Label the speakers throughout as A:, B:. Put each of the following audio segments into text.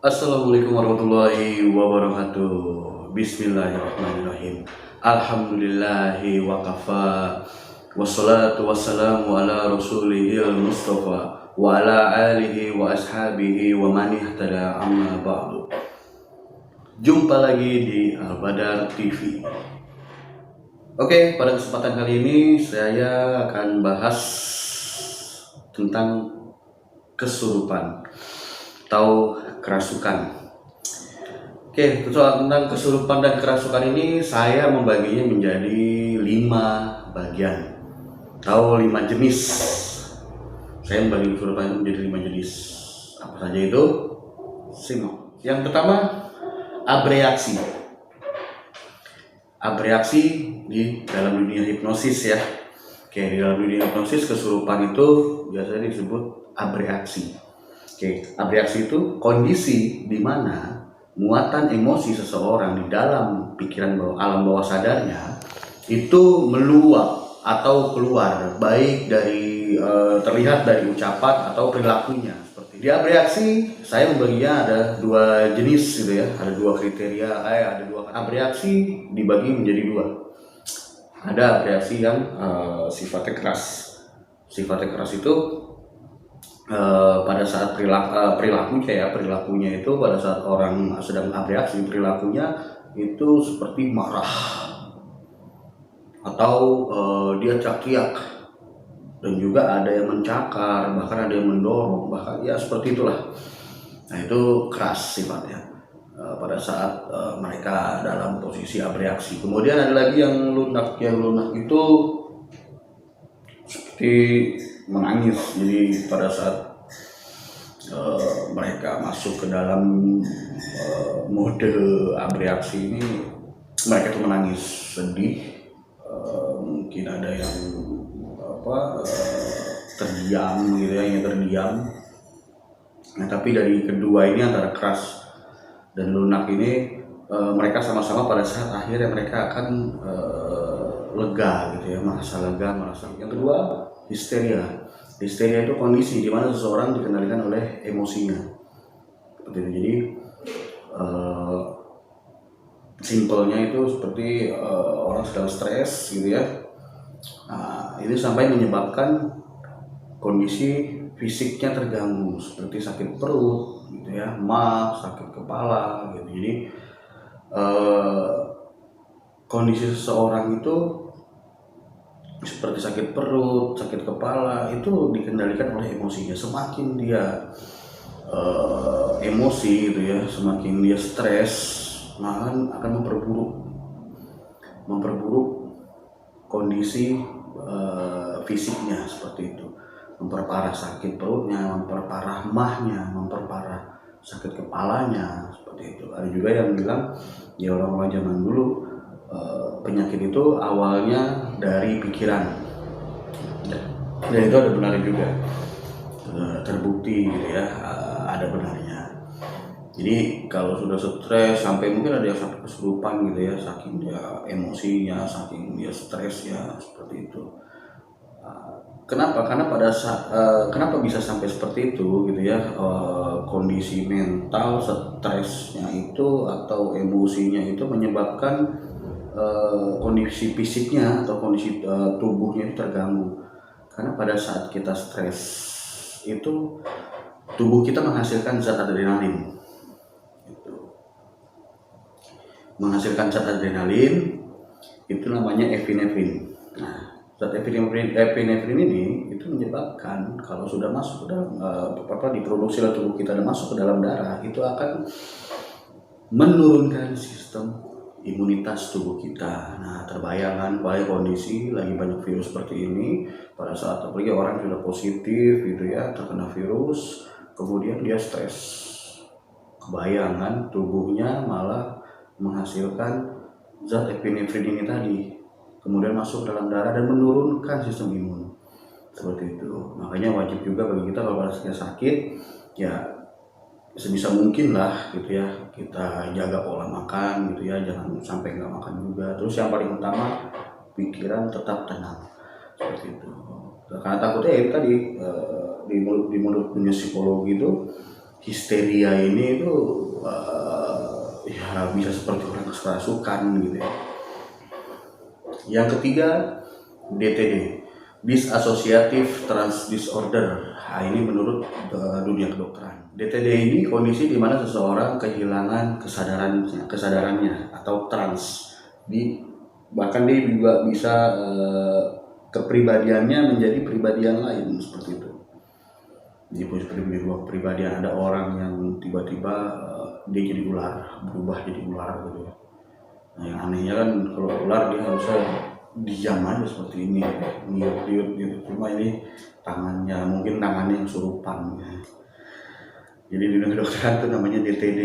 A: Assalamualaikum warahmatullahi wabarakatuh. Bismillahirrahmanirrahim. Alhamdulillahi wa kafa. Wassalatu wassalamu ala rasulihil mustafa wa ala alihi wa ashabihi wa man ihtada amma ba'du. Jumpa lagi di Al-Badar TV. Oke, pada kesempatan kali ini saya akan bahas tentang kesurupan atau kerasukan. Oke, soal tentang kesurupan dan kerasukan ini saya membaginya menjadi 5 bagian atau 5 jenis. Saya membagi kesurupan itu menjadi 5 jenis. Apa saja itu? Simak. Yang pertama, abreaksi. Abreaksi di dalam dunia hipnosis ya. Oke, di dalam dunia hipnosis kesurupan itu biasanya disebut abreaksi. Oke, abreaksi itu kondisi di mana muatan emosi seseorang di dalam pikiran alam bawah sadarnya itu meluap atau keluar, baik dari terlihat dari ucapan atau perilakunya. Seperti di abreaksi, saya membaginya ada 2 jenis gitu ya, ada 2 kriteria, ada 2 abreaksi dibagi menjadi 2. Ada abreaksi yang sifatnya keras. Sifatnya keras itu pada saat perilakunya itu pada saat orang sedang abreaksi, perilakunya itu seperti marah atau dia teriak-teriak, dan juga ada yang mencakar, bahkan ada yang mendorong, bahkan ya seperti itulah. Nah, itu keras sifatnya pada saat mereka dalam posisi abreaksi. Kemudian ada lagi yang lunak. Yang lunak itu seperti menangis. Jadi pada saat mereka masuk ke dalam mode abreaksi ini, mereka tuh menangis, sedih, mungkin ada yang terdiam gitu ya, yang terdiam. Nah, tapi dari kedua ini antara keras dan lunak ini mereka sama-sama pada saat akhirnya mereka akan lega gitu ya, merasa lega, merasa. Yang kedua, histeria. Histeria itu kondisi di mana seseorang dikendalikan oleh emosinya. Seperti itu. Jadi simpelnya itu seperti orang sedang stres gitu ya. Nah, ini sampai menyebabkan kondisi fisiknya terganggu, seperti sakit perut gitu ya, maag, sakit kepala gitu. Jadi kondisi seseorang itu seperti sakit perut, sakit kepala, itu dikendalikan oleh emosinya. Semakin dia emosi gitu ya, semakin dia stres, malahan akan memperburuk kondisi fisiknya, seperti itu. Memperparah sakit perutnya, memperparah mahnya, memperparah sakit kepalanya, seperti itu. Ada juga yang bilang ya, orang-orang zaman dulu penyakit itu awalnya dari pikiran, dan itu ada benarnya juga, terbukti gitu ya, ada benarnya. Jadi kalau sudah stres sampai mungkin ada yang sampai kesurupan gitu ya, saking dia emosinya, saking dia stresnya, seperti itu. Kenapa? Karena pada saat kenapa bisa sampai seperti itu gitu ya, kondisi mental stresnya itu atau emosinya itu menyebabkan kondisi fisiknya atau kondisi tubuhnya itu terganggu. Karena pada saat kita stres itu tubuh kita menghasilkan zat adrenalin. Menghasilkan zat adrenalin itu namanya epinefrin. Nah, zat epinefrin ini itu menyebabkan kalau sudah masuk ke dalam diproduksi oleh tubuh kita dan masuk ke dalam darah, itu akan menurunkan sistem imunitas tubuh kita. Nah, terbayangkan baik kondisi lagi banyak virus seperti ini, pada saat apalagi orang sudah positif gitu ya, terkena virus, kemudian dia stres, kebayangan tubuhnya malah menghasilkan zat epinefrin ini tadi, kemudian masuk dalam darah dan menurunkan sistem imun, seperti itu. Makanya wajib juga bagi kita kalau rasanya sakit ya, sebisa mungkin lah gitu ya, kita jaga pola makan gitu ya, jangan sampai nggak makan juga. Terus yang paling utama, pikiran tetap tenang, seperti itu. Karena takutnya ya tadi di mulut dunia psikologi itu, histeria ini itu ya bisa seperti orang kerasukan gitu ya. Yang ketiga, DTD, Dissociative Trance Disorder. Nah, ini menurut dunia kedokteran. DTD ini kondisi di mana seseorang kehilangan kesadarannya atau trans. Bahkan dia juga bisa kepribadiannya menjadi pribadi yang lain seperti itu. Jadi kepribadian, ada orang yang tiba-tiba dia jadi ular, berubah jadi ular gitu ya. Nah, yang anehnya kan kalau ular dia harusnya diam aja seperti ini, niut-niut gitu. Cuma ini mungkin tangannya yang surupan. Jadi di dunia kedokteran itu namanya DTD,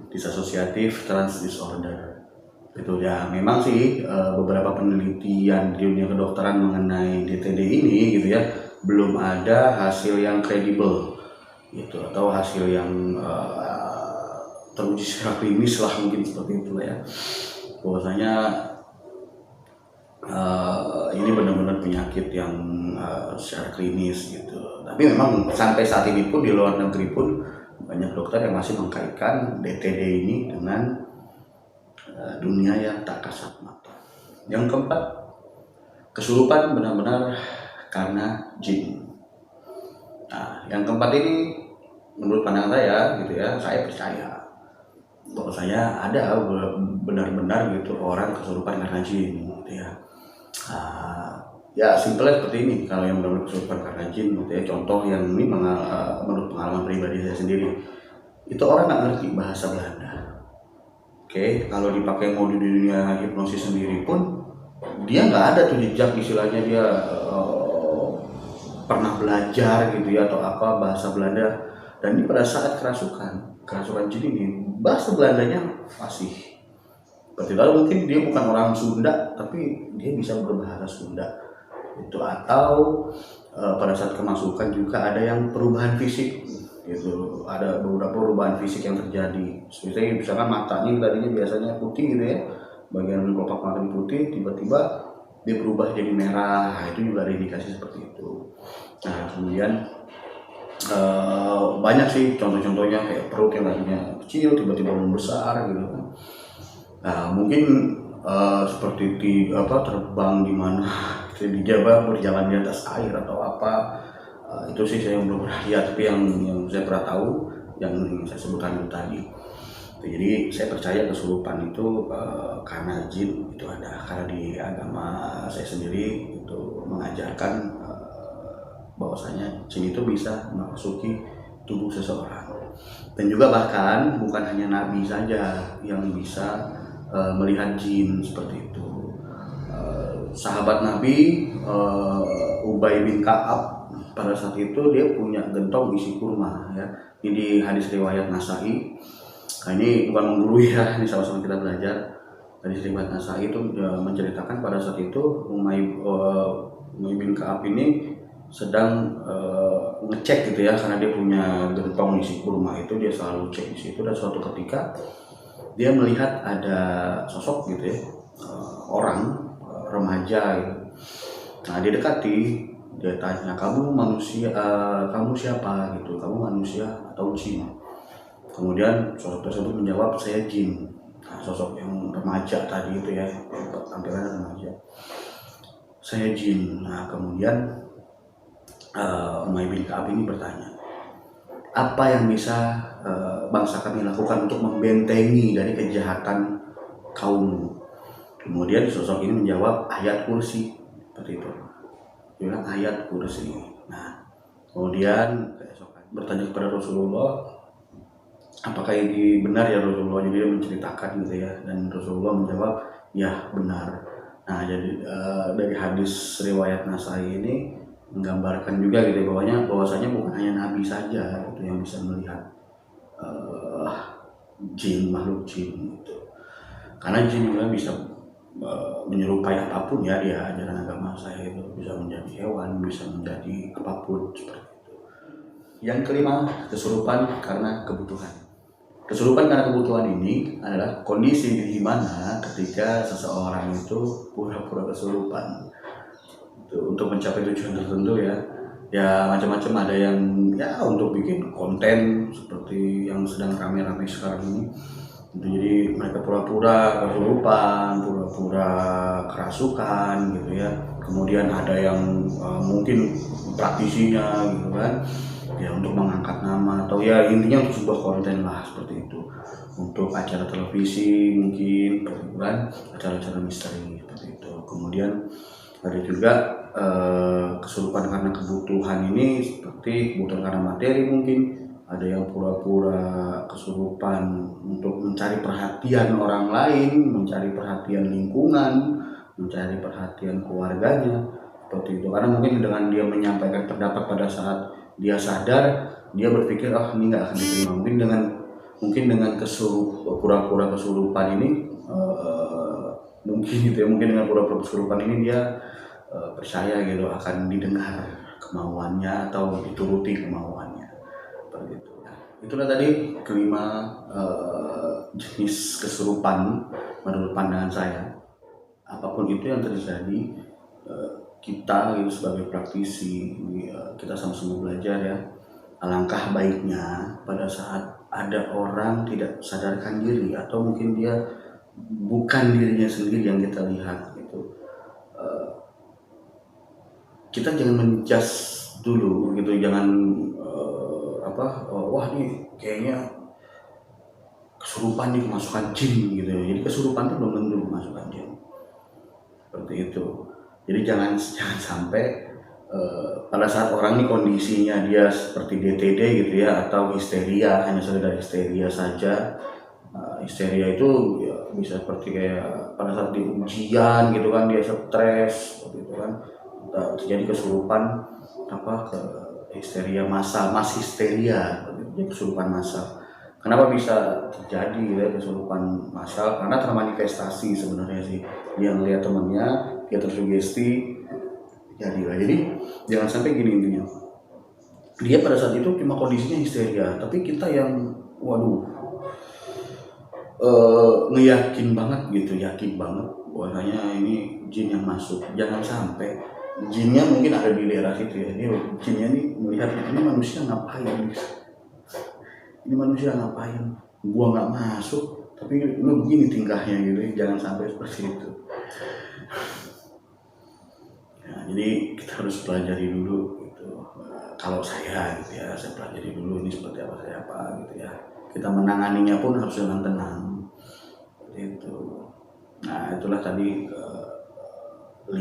A: Dissociative Trance Disorder. Itu ya, memang sih beberapa penelitian di dunia kedokteran mengenai DTD ini gitu ya, belum ada hasil yang kredibel gitu, atau hasil yang teruji secara klinis lah, mungkin seperti itu ya. Bahwasanya ini benar-benar penyakit yang secara klinis gitu. Tapi memang sampai saat ini pun di luar negeri pun banyak dokter yang masih mengkaitkan DTD ini dengan dunia yang tak kasat mata. Yang keempat, kesurupan benar-benar karena jin. Nah, yang keempat ini menurut pandangan saya gitu ya, saya percaya bahwasanya ada benar-benar gitu orang kesurupan karena jin gitu ya. Ya simpelnya seperti ini, kalau yang benar-benar kesurupan karena jin gitu ya, contoh yang ini menurut pengalaman pribadi saya sendiri, itu orang nggak ngerti bahasa Belanda. Oke, kalau dipakai mau di dunia hipnosis sendiri pun dia nggak ada tuh jejak istilahnya dia pernah belajar gitu ya atau apa bahasa Belanda. Dan ini pada saat kerasukan jin ini bahasa Belandanya fasih. Berarti lalu mungkin dia bukan orang Sunda tapi dia bisa berbahasa Sunda itu, atau pada saat kemasukan juga ada yang perubahan fisik gitu, ada beberapa perubahan fisik yang terjadi. Seperti misalkan matanya tadinya biasanya putih gitu ya, bagian kelopak mata putih, tiba-tiba dia berubah jadi merah. Nah, itu juga ada indikasi seperti itu. Nah, kemudian banyak sih contoh-contohnya, kayak perut yang tadinya kecil tiba-tiba membesar gitu kan. Nah, mungkin seperti terbang di mana di Jawa, berjalan di atas air atau apa. Itu sih saya belum pernah lihat, tapi yang saya pernah tahu yang saya sebutkan itu tadi. Jadi saya percaya kesurupan itu karena jin itu ada, karena di agama saya sendiri itu mengajarkan bahwasanya jin itu bisa memasuki tubuh seseorang. Dan juga bahkan bukan hanya nabi saja yang bisa melihat jin seperti itu. Sahabat Nabi Ubay bin Ka'ab pada saat itu dia punya gentong isi kurma ya. Ini di hadis riwayat Nasai. Nah, ini bukan menggurui ya, ini sama-sama kita belajar. Hadis riwayat Nasai itu menceritakan pada saat itu Ubay bin Ka'ab ini sedang ngecek gitu ya, karena dia punya gentong isi kurma itu, dia selalu cek di situ. Dan suatu ketika dia melihat ada sosok gitu ya, orang remaja gitu. Nah, dia dekati, dia tanya, kamu manusia, kamu siapa gitu, kamu manusia atau jin? Kemudian sosok tersebut menjawab, saya jin. Nah, sosok yang remaja tadi itu ya, tampilannya remaja, saya jin. Nah, kemudian Umay bin Ka'ab ini bertanya, apa yang bisa bangsa kami lakukan untuk membentengi dari kejahatan kaummu? Kemudian sosok ini menjawab, ayat kursi. Seperti itu, dia bilang ayat kursi. Nah, kemudian keesokan bertanya kepada Rasulullah, apakah ini benar ya Rasulullah? Jadi dia menceritakan gitu ya, dan Rasulullah menjawab, ya benar. Nah, jadi dari hadis riwayat Nasai ini menggambarkan juga gitu bahwasanya bukan hanya nabi saja gitu yang bisa melihat jin, makhluk jin gitu. Karena jin juga bisa menyerupai apapun ya, di ajaran agama saya itu bisa menjadi hewan, bisa menjadi apapun seperti itu. Yang kelima, kesurupan karena kebutuhan. Kesurupan karena kebutuhan ini adalah kondisi di mana ketika seseorang itu pura-pura kesurupan untuk mencapai tujuan tertentu ya. Ya macam-macam, ada yang ya untuk bikin konten seperti yang sedang rame-rame sekarang ini. Jadi mereka pura-pura kesurupan, pura-pura kerasukan gitu ya. Kemudian ada yang mungkin praktisinya gitu kan, ya untuk mengangkat nama atau ya intinya untuk sebuah konten lah seperti itu. Untuk acara televisi mungkin, kan, acara-acara misteri seperti itu. Kemudian ada juga kesurupan karena kebutuhan ini, seperti kebutuhan karena materi mungkin. Ada yang pura-pura kesurupan untuk mencari perhatian orang lain, mencari perhatian lingkungan, mencari perhatian keluarganya, seperti itu. Karena mungkin dengan dia menyampaikan pendapat pada saat dia sadar, dia berpikir ini nggak akan diterima. Mungkin dengan pura-pura kesurupan ini, mungkin gitu ya, mungkin dengan pura-pura kesurupan ini dia percaya gitu akan didengar kemauannya atau dituruti kemauannya, seperti itu. Nah, itulah tadi kelima jenis kesurupan menurut pandangan saya. Apapun itu yang terjadi, kita gitu sebagai praktisi, kita sama-sama belajar ya. Alangkah baiknya pada saat ada orang tidak sadarkan diri atau mungkin dia bukan dirinya sendiri yang kita lihat gitu, kita jangan menjudge dulu gitu, jangan wah nih kayaknya kesurupan nih, kemasukan jin gitu ya. Jadi kesurupan itu belum tentu kemasukan jin, seperti itu. Jadi jangan sampai pada saat orang ini kondisinya dia seperti DTD gitu ya, atau histeria, hanya sekedar histeria saja. Histeria itu ya bisa seperti kayak pada saat di ujian gitu kan, dia stres gitu kan, terjadi kesurupan ke histeria massal, mas histeria, kesurupan massal. Kenapa bisa terjadi ya kesurupan massal? Karena termanifestasi sebenarnya sih, dia ngelihat temannya, dia tersugesti, jadilah. Jadi jangan sampai gini intinya, dia pada saat itu cuma kondisinya histeria, tapi kita yang ngeyakin banget gitu, yakin banget bahwasanya ini jin yang masuk. Jangan sampai jinnya mungkin ada di daerah situ ya, jinnya ini melihat ini manusia ngapain, gua nggak masuk tapi lu begini tingkahnya gitu. Jangan sampai seperti itu ya. Jadi kita harus pelajari dulu gitu. Kalau saya gitu ya, saya pelajari dulu ini seperti apa gitu ya. Kita menanganinya pun harus dengan tenang itu. Nah, itulah tadi 5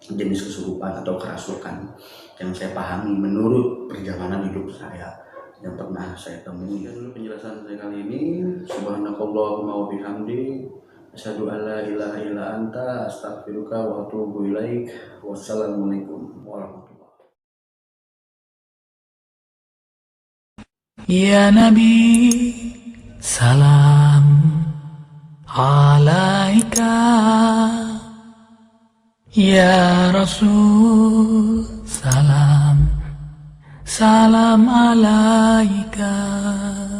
A: jenis kesurupan atau kerasukan yang saya pahami menurut perjalanan hidup saya yang pernah saya temui. Dan penjelasan saya kali ini, subhanakallahumma wa bihamdi, asyhadu an la ilaha illa anta, astaghfiruka wa atubu ilaik. Wassalamualaikum warahmatullahi wabarakatuh.
B: Ya Nabi, salam alaika. Ya Rasul, salam alaika.